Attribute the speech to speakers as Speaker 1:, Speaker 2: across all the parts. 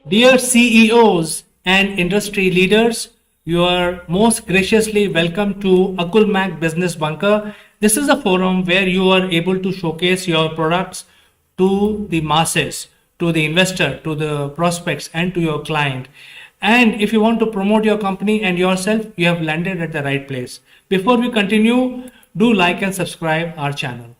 Speaker 1: Dear CEOs and industry leaders, you are most graciously welcome to Akul Mac Business Bunker. This is a forum where you are able to showcase your products to the masses, to the investor, to the prospects, and to your client. And if you want to promote your company and yourself, you have landed at the right place. Before we continue, do like and subscribe our channel.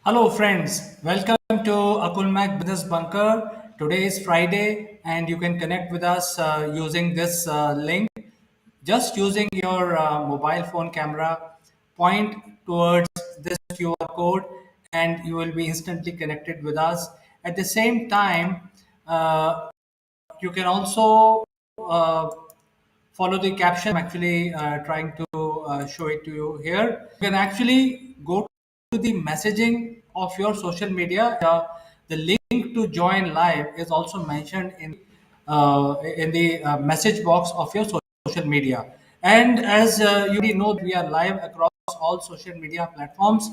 Speaker 1: Hello, friends. Welcome to Akul Mac Business Bunker. Today is Friday, and you can connect with us using this link. Just using your mobile phone camera, point towards this QR code, and you will be instantly connected with us. At the same time, uh, you can also uh, follow the caption. I'm actually trying to show it to you here. You can actually go to the messaging of your social media. The link to join live is also mentioned in the message box of your social media. And as you already know, we are live across all social media platforms.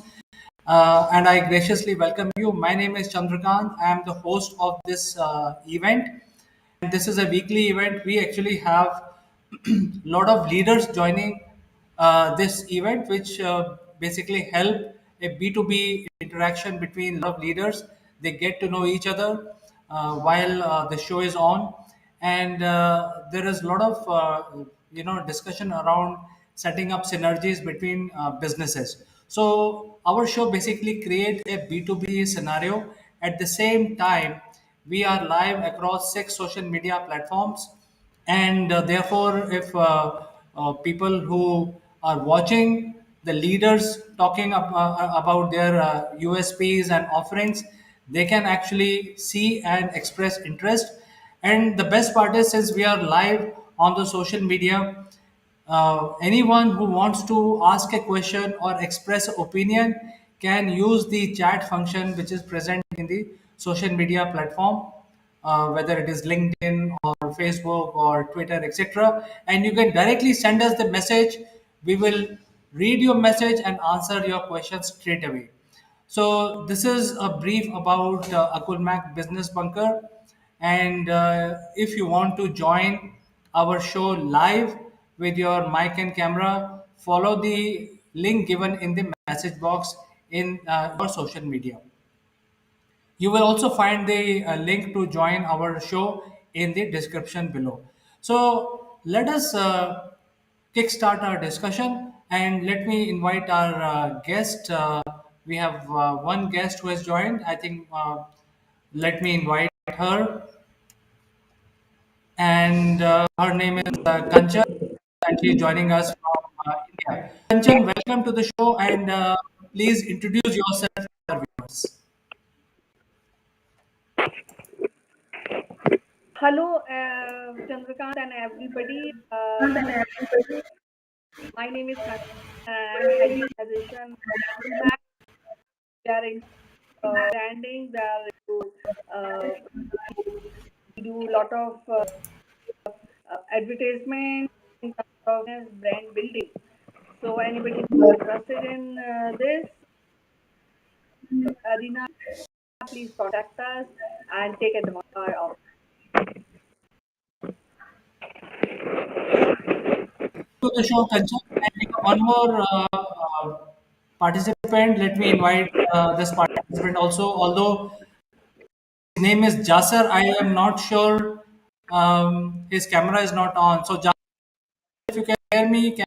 Speaker 1: And I graciously welcome you. My name is Chandrakant. I am the host of this event. And this is a weekly event. We actually have lot of leaders joining this event, which basically help a B2B interaction between a lot of leaders. They get to know each other while the show is on, and there is a lot of discussion around setting up synergies between businesses. So our show basically create a B2B scenario. At the same time, we are live across 6 social media platforms, and therefore if people who are watching the leaders talking about their USPs and offerings, they can actually see and express interest. And the best part is, since we are live on the social media, anyone who wants to ask a question or express opinion can use the chat function which is present in the social media platform, whether it is LinkedIn or Facebook or Twitter, etc. And you can directly send us the message. We will read your message and answer your question straight away. So this is a brief about Akul Mac Business Bunker. And if you want to join our show live with your mic and camera, follow the link given in the message box in your social media. You will also find the link to join our show in the description below. So let us kickstart our discussion, and let me invite our guest. We have one guest who has joined. I think let me invite her, and her name is Kanchan, and she is joining us from India. Kanchan, welcome to the show, and please introduce yourself to our viewers.
Speaker 2: Hello, Chandrakant and everybody. My name is Khan. I'm heading organization. We are in branding. We are into, we do a lot of advertisement in terms of brand building. So anybody who's interested in this arena, please contact us and take advantage of.
Speaker 1: To the show, Kanchan. And we have one more participant. Let me invite this participant also. Although his name is Jasser, I am not sure his camera is not on. So, Jasser, if you can hear me,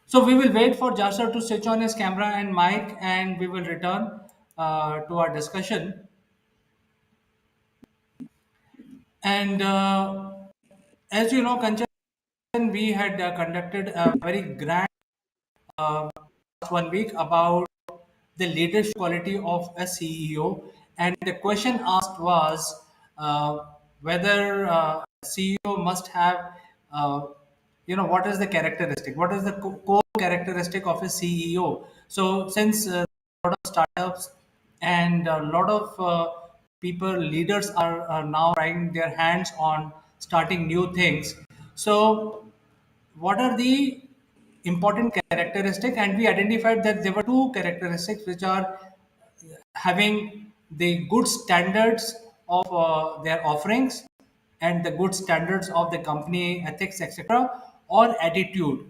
Speaker 1: so we will wait for Jasser to switch on his camera and mic, and we will return to our discussion. And as you know, Kanchan, we had conducted a very grand one week about the leadership quality of a CEO. And the question asked was whether CEO must have uh, what is the characteristic, what is the core characteristic of a CEO. So since a lot of startups and a lot of people leaders are now trying their hands on starting new things, so what are the important characteristics, and we identified that there were two characteristics which are having the good standards of their offerings and the good standards of the company ethics, etc., or attitude.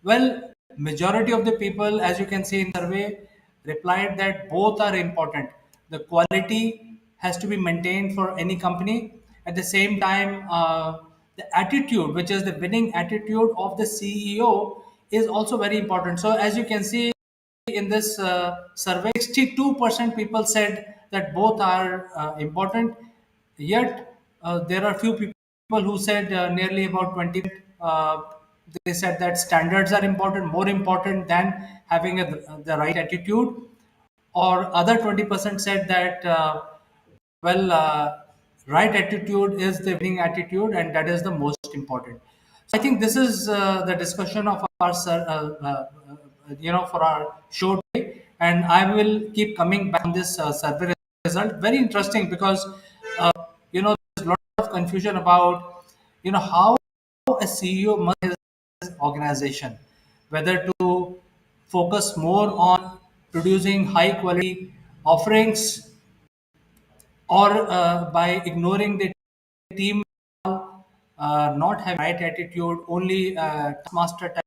Speaker 1: Well, majority of the people, as you can see in survey, replied that both are important. The quality has to be maintained for any company. At the same time, the attitude, which is the winning attitude of the CEO, is also very important. So, as you can see in this survey, 62% people said that both are important. Yet, there are few people who said nearly about 20. Uh, they said that standards are important, more important than having the right attitude. Or other 20% said that well, right attitude is the winning attitude, and that is the most important. So I think this is the discussion of our for our show today, and I will keep coming back on this survey result. Very interesting because there's a lot of confusion about how a CEO must his organization, whether to focus more on producing high quality offerings, or by ignoring the team, not having right attitude, only master type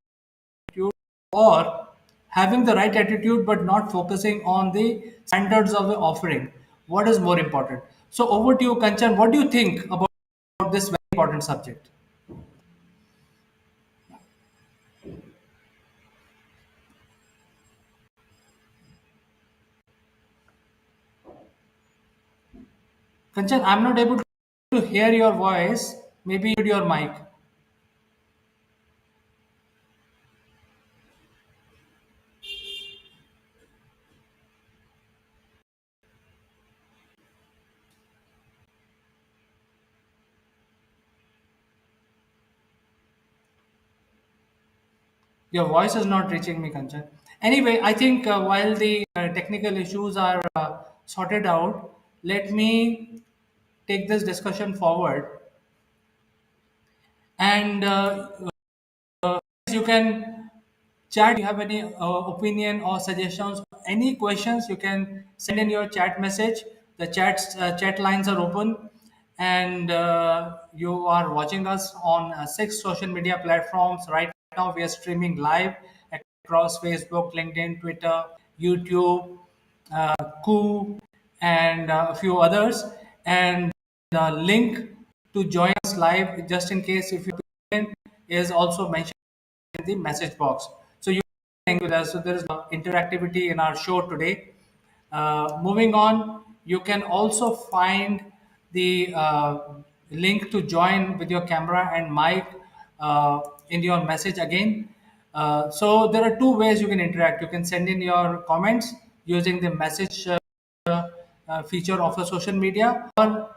Speaker 1: attitude, or having the right attitude but not focusing on the standards of the offering. What is more important? So over to you, Kanchan. What do you think about this very important subject? Kanchan, I'm not able to hear your voice. Maybe your mic. Your voice is not reaching me, Kanchan. Anyway, I think while the technical issues are sorted out, let me take this discussion forward. And you can chat. If you have any opinion or suggestions, any questions, you can send in your chat message. The chat lines are open, and you are watching us on 6 social media platforms right now. We are streaming live across Facebook, LinkedIn, Twitter, YouTube, uh, Koo, and a few others. And the link to join us live, just in case if you is also mentioned in the message box. So you can hang with us. So there is interactivity in our show today. Moving on, you can also find the link to join with your camera and mic in your message again. So there are two ways you can interact. You can send in your comments using the message feature of a social media, or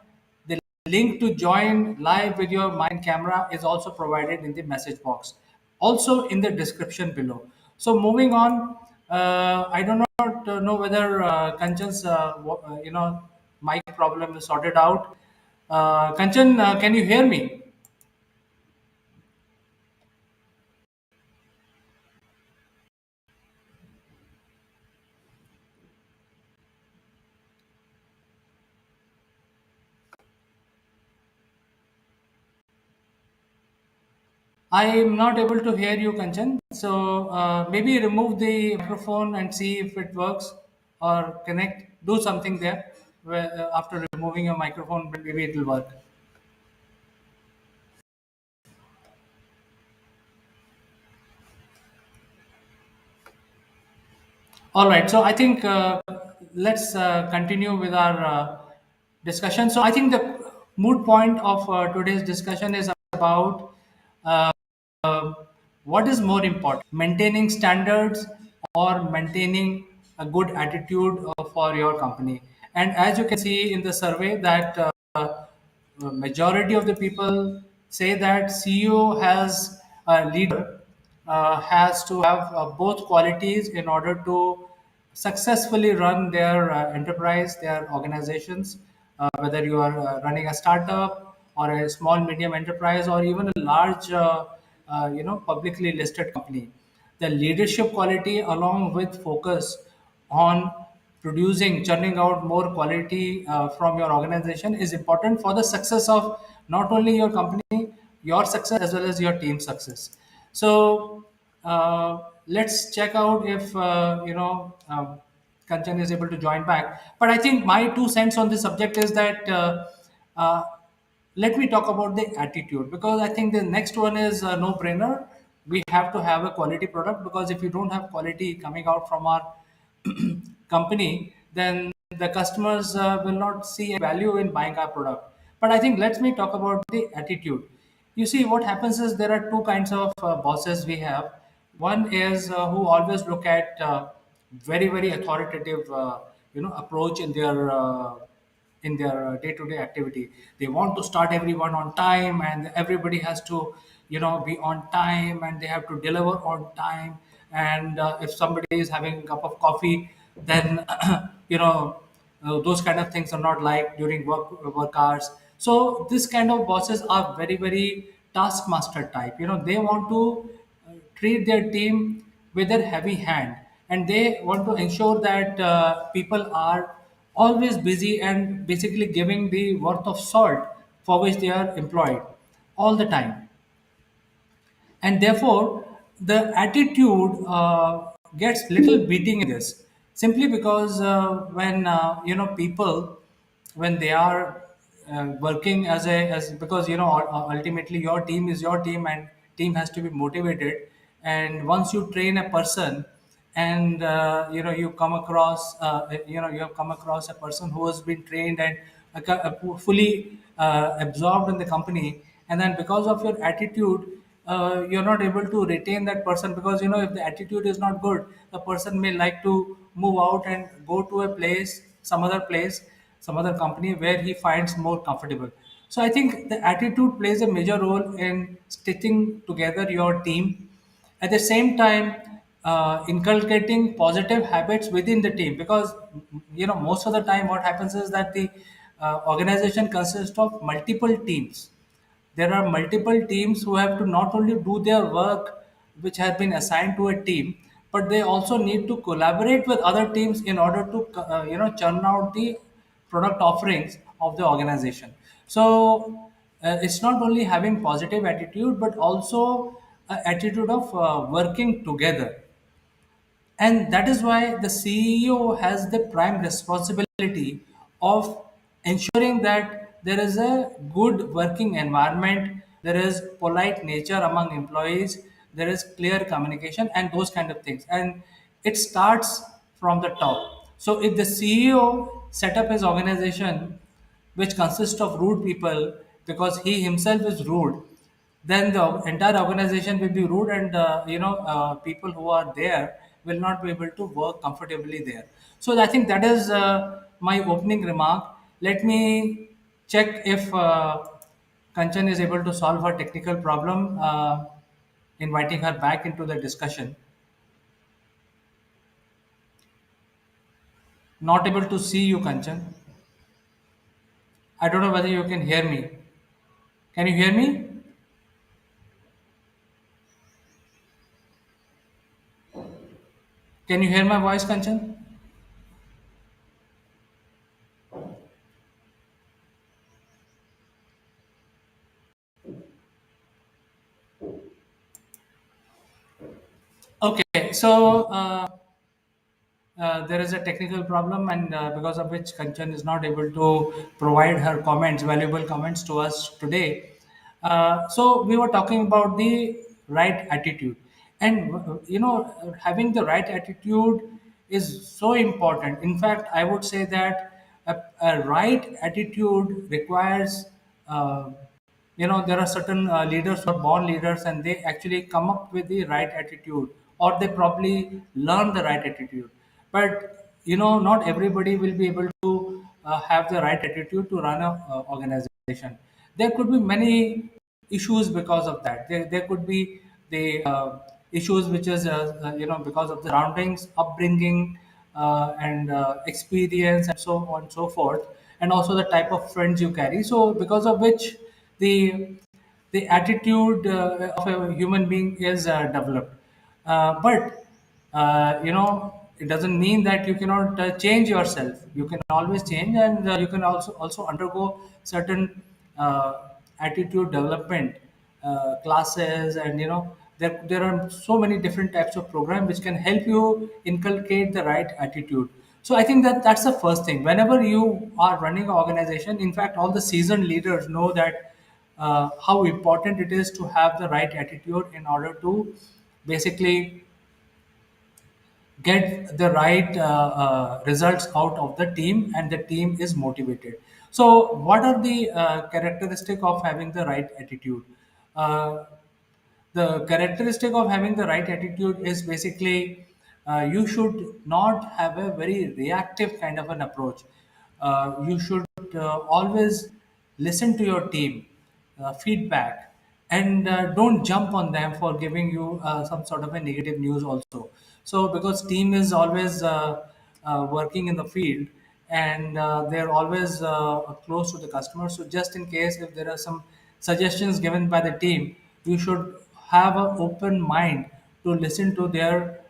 Speaker 1: the link to join live with your mind camera is also provided in the message box, also in the description below. So moving on, I do not know whether Kanchan's mic problem is sorted out. Kanchan, can you hear me? I am not able to hear you, Kanchan. So maybe remove the microphone and see if it works, or connect, do something there. Where, after removing your microphone, maybe it will work. All right. So I think let's continue with our discussion. So I think the mood point of today's discussion is about uh, what is more important, maintaining standards or maintaining a good attitude for your company. And as you can see in the survey, that majority of the people say that CEO has a leader has to have both qualities in order to successfully run their enterprise, their organizations, whether you are running a startup or a small medium enterprise or even a large publicly listed company. The leadership quality along with focus on producing, churning out more quality from your organization is important for the success of not only your company, your success as well as your team success. So let's check out if Kanchan is able to join back. But I think my 2 cents on this subject is that uh, let me talk about the attitude, because I think the next one is a no brainer. We have to have a quality product, because if you don't have quality coming out from our company, then the customers will not see a value in buying our product. But I think let me talk about the attitude. You see, what happens is there are two kinds of bosses we have. One is who always look at very authoritative approach in their day-to-day activity. They want to start everyone on time, and everybody has to be on time, and they have to deliver on time. And if somebody is having a cup of coffee, then those kind of things are not like during work hours. So this kind of bosses are very taskmaster type. They want to treat their team with a heavy hand, and they want to ensure that people are always busy and basically giving the worth of salt for which they are employed all the time. And therefore the attitude gets little beating in this, simply because when people, when they are working as because ultimately your team is your team, and team has to be motivated. And once you train a person, and you come across you have come across a person who has been trained and fully absorbed in the company, and then because of your attitude you're not able to retain that person, because if the attitude is not good, the person may like to move out and go to a place, some other company where he finds more comfortable. So I think the attitude plays a major role in stitching together your team. At the same time, inculcating positive habits within the team, because most of the time what happens is that the organization consists of multiple teams. There are multiple teams who have to not only do their work which has been assigned to a team, but they also need to collaborate with other teams in order to churn out the product offerings of the organization. So it's not only having positive attitude, but also attitude of working together. And that is why the CEO has the prime responsibility of ensuring that there is a good working environment, there is polite nature among employees, there is clear communication, and those kind of things. And it starts from the top. So if the CEO set up his organization, which consists of rude people, because he himself is rude, then the entire organization will be rude, and people who are there will not be able to work comfortably there. So I think that is my opening remark. Let me check if Kanchan is able to solve her technical problem, inviting her back into the discussion. Not able to see you, Kanchan. I don't know whether you can hear me. Can you hear me? Can you hear my voice, Kanchan? Okay, so there is a technical problem, and because of which Kanchan is not able to provide her comments, valuable comments to us today. So we were talking about the right attitude, and having the right attitude is so important. In fact, I would say that a right attitude requires. There are certain leaders who are born leaders, and they actually come up with the right attitude, or they probably learn the right attitude. But not everybody will be able to have the right attitude to run a organization. There could be many issues because of that. There could be the issues which is because of the surroundings, upbringing, and experience, and so on and so forth, and also the type of friends you carry. So because of which the the attitude of a human being is developed. But it doesn't mean that you cannot change yourself. You can always change, and you can also undergo certain attitude development classes, and there are so many different types of program which can help you inculcate the right attitude. So I think that that's the first thing. Whenever you are running an organization, in fact, all the seasoned leaders know that how important it is to have the right attitude in order to basically get the right results out of the team, and the team is motivated. So what are the characteristic of having the right attitude? uh, the characteristic of having the right attitude is basically you should not have a very reactive kind of an approach. You should always listen to your team feedback, and don't jump on them for giving you some sort of a negative news also. So because team is always working in the field, and they're always close to the customer, so just in case if there are some suggestions given by the team, you should have an open mind to listen to their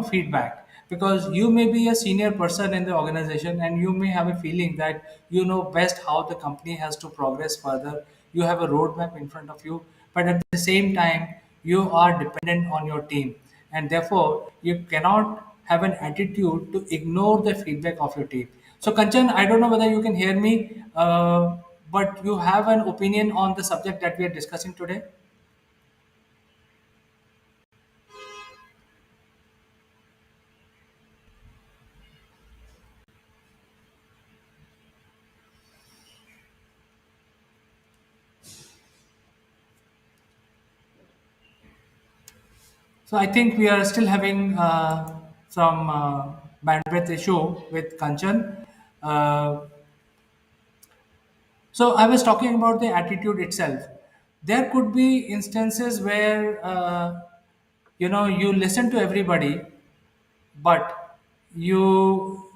Speaker 1: feedback, because you may be a senior person in the organization, and you may have a feeling that you know best how the company has to progress further. You have a roadmap in front of you, but at the same time you are dependent on your team, and therefore you cannot have an attitude to ignore the feedback of your team. So Kanchan, I don't know whether you can hear me, but you have an opinion on the subject that we are discussing today. So I think we are still having some bandwidth issue with Kanchan. Uh, so I was talking about the attitude itself. There could be instances where you listen to everybody, but you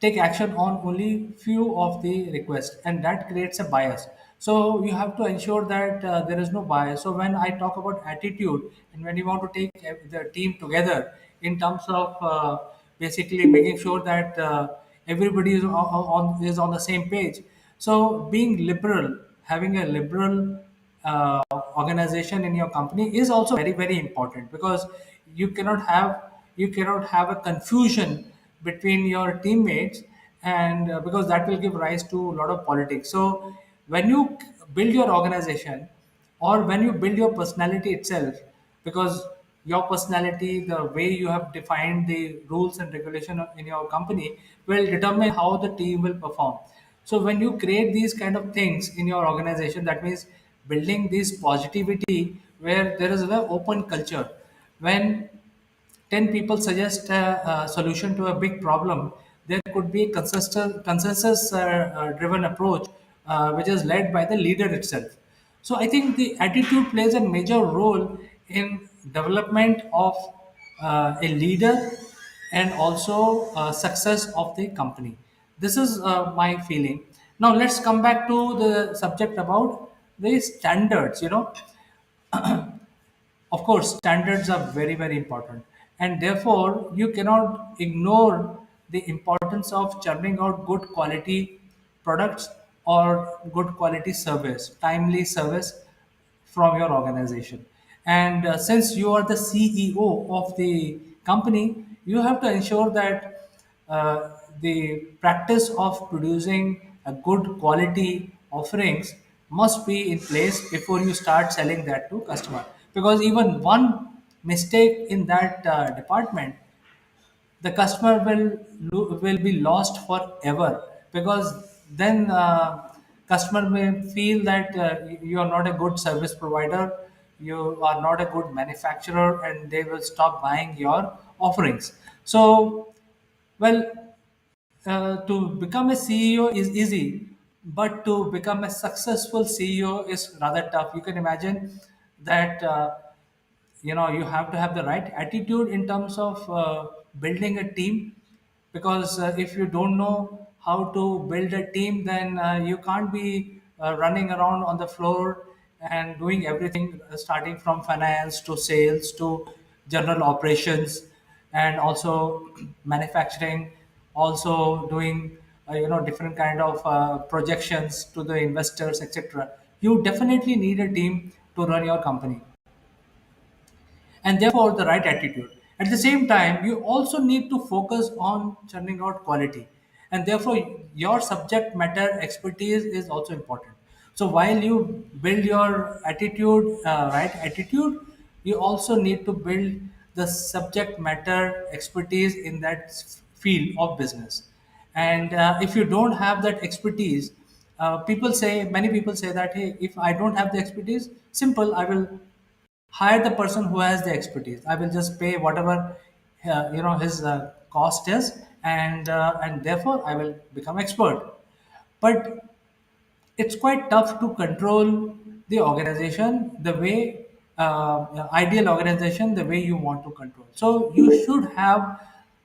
Speaker 1: take action on only few of the requests, and that creates a bias. So you have to ensure that there is no bias. So when I talk about attitude, and when you want to take the team together in terms of basically making sure that everybody is on the same page. So being liberal, having a liberal organization in your company is also very very important, because you cannot have you cannot have a confusion between your teammates, and because that will give rise to a lot of politics. So when you build your organization, or when you build your personality itself, because your personality, the way you have defined the rules and regulation in your company, will determine how the team will perform. So when you create these kind of things in your organization, that means building this positivity where there is an open culture. When 10 people suggest a solution to a big problem, there could be a consensus driven approach, which is led by the leader itself. So I think the attitude plays a major role in development of a leader, and also success of the company. This is my feeling. Now let's come back to the subject about the standards. Of course, standards are very, very important, and therefore you cannot ignore the importance of churning out good quality products, or good quality service, timely service from your organization. And since you are the CEO of the company, you have to ensure that the practice of producing a good quality offerings must be in place before you start selling that to customer, because even one mistake in that department, the customer will be lost forever, because then customer may feel that you are not a good service provider, you are not a good manufacturer, and they will stop buying your offerings. So, well, to become a CEO is easy, but to become a successful CEO is rather tough. You can imagine that you have to have the right attitude in terms of building a team, because if you don't know how to build a team, then you can't be running around on the floor and doing everything, starting from finance to sales to general operations, and also manufacturing, also doing different kind of projections to the investors, etc. You definitely need a team to run your company, and therefore the right attitude. At the same time, you also need to focus on churning out quality, and therefore your subject matter expertise is also important. So while you build your attitude, right attitude, you also need to build the subject matter expertise in that field of business. And if you don't have that expertise, many people say that, hey, if I don't have the expertise, simple, I will hire the person who has the expertise. I will just pay whatever his cost is, and therefore I will become expert. But it's quite tough to control the organization the way, ideal organization the way you want to control. So you should have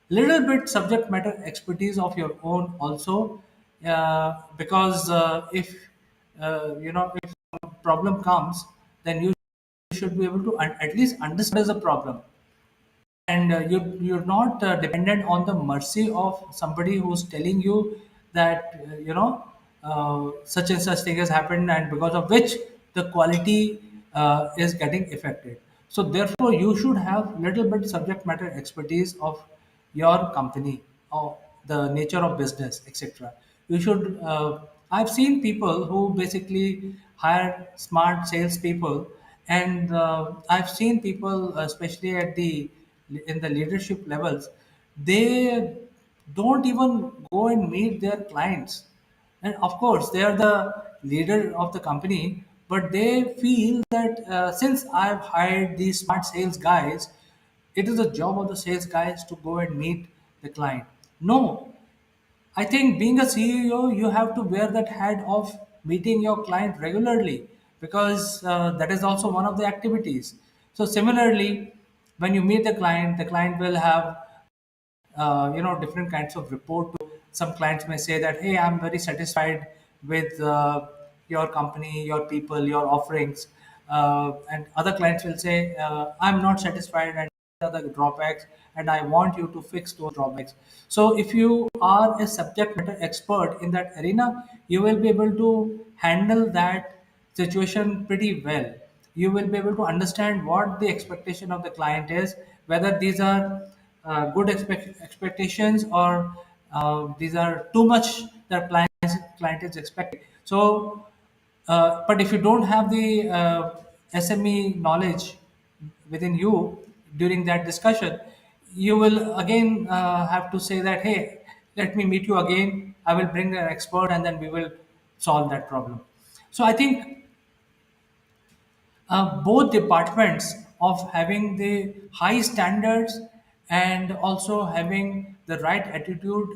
Speaker 1: little bit subject matter expertise of your own also, because if if a problem comes, then you should be able to at least understand the problem, and you're not dependent on the mercy of somebody who's telling you that such and such thing has happened, and because of which the quality is getting affected. So therefore you should have little bit subject matter expertise of your company or the nature of business, etc. You should I've seen people who basically hire smart salespeople, and I've seen people, especially at the in the leadership levels, they don't even go and meet their clients. And of course they are the leader of the company, but they feel that since I've hired these smart sales guys, it is the job of the sales guys to go and meet the client. No, I think being a CEO, you have to wear that hat of meeting your client regularly, because that is also one of the activities. So similarly, when you meet the client will have different kinds of report. Some clients may say that, hey, I'm very satisfied with your company, your people, your offerings, and other clients will say, I'm not satisfied and are the drawbacks, and I want you to fix those drawbacks. So if you are a subject matter expert in that arena, you will be able to handle that situation pretty well. You will be able to understand what the expectation of the client is, whether these are good expectations, or these are too much that client is expecting. So but if you don't have the SME knowledge within you during that discussion, you will again have to say that, hey, let me meet you again. I will bring an expert, and then we will solve that problem. So I think both departments of having the high standards and also having the right attitude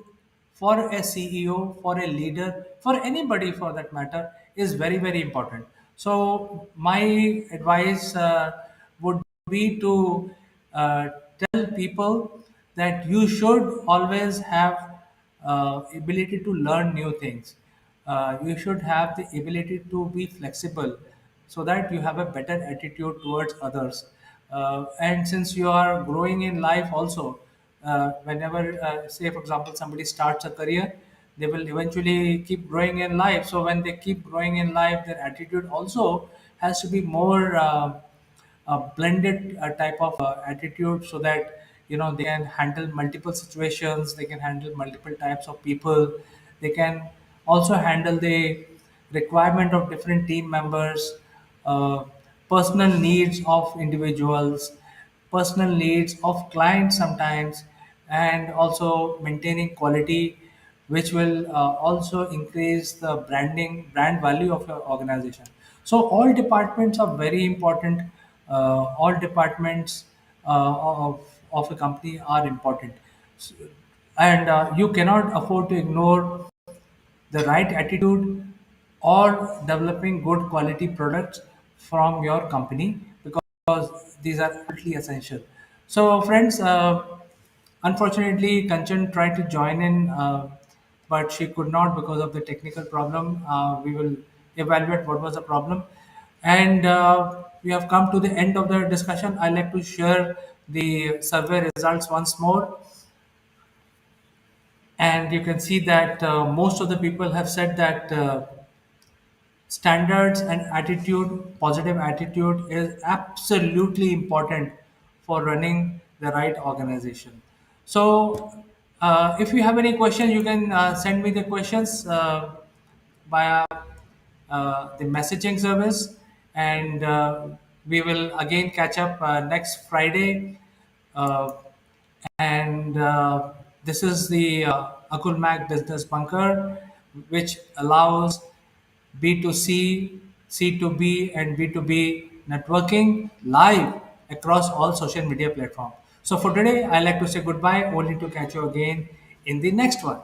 Speaker 1: for a CEO, for a leader, for anybody for that matter, is very, very important. So my advice would be to tell people that you should always have ability to learn new things. You should have the ability to be flexible, so that you have a better attitude towards others. And since you are growing in life also, whenever, say for example, somebody starts a career, they will eventually keep growing in life. So when they keep growing in life, their attitude also has to be more a blended type of attitude, so that they can handle multiple situations, they can handle multiple types of people, they can also handle the requirement of different team members, uh, personal needs of individuals, personal needs of clients sometimes, and also maintaining quality, which will also increase the brand value of your organization. So all departments are very important. All departments of a company are important. S- and you cannot afford to ignore the right attitude, or developing good quality products from your company, because these are absolutely essential. So, friends, unfortunately, Kanchan tried to join in, but she could not because of the technical problem. We will evaluate what was the problem. And we have come to the end of the discussion. I'd like to share the survey results once more. And you can see that most of the people have said that standards and attitude, positive attitude, is absolutely important for running the right organization. So, if you have any questions, you can send me the questions via the messaging service, and we will again catch up next Friday. Uh, and this is the Akul Mac Business Bunker, which allows B2C, C2B, and B2B networking live across all social media platforms. So for today, I like to say goodbye, only to catch you again in the next one.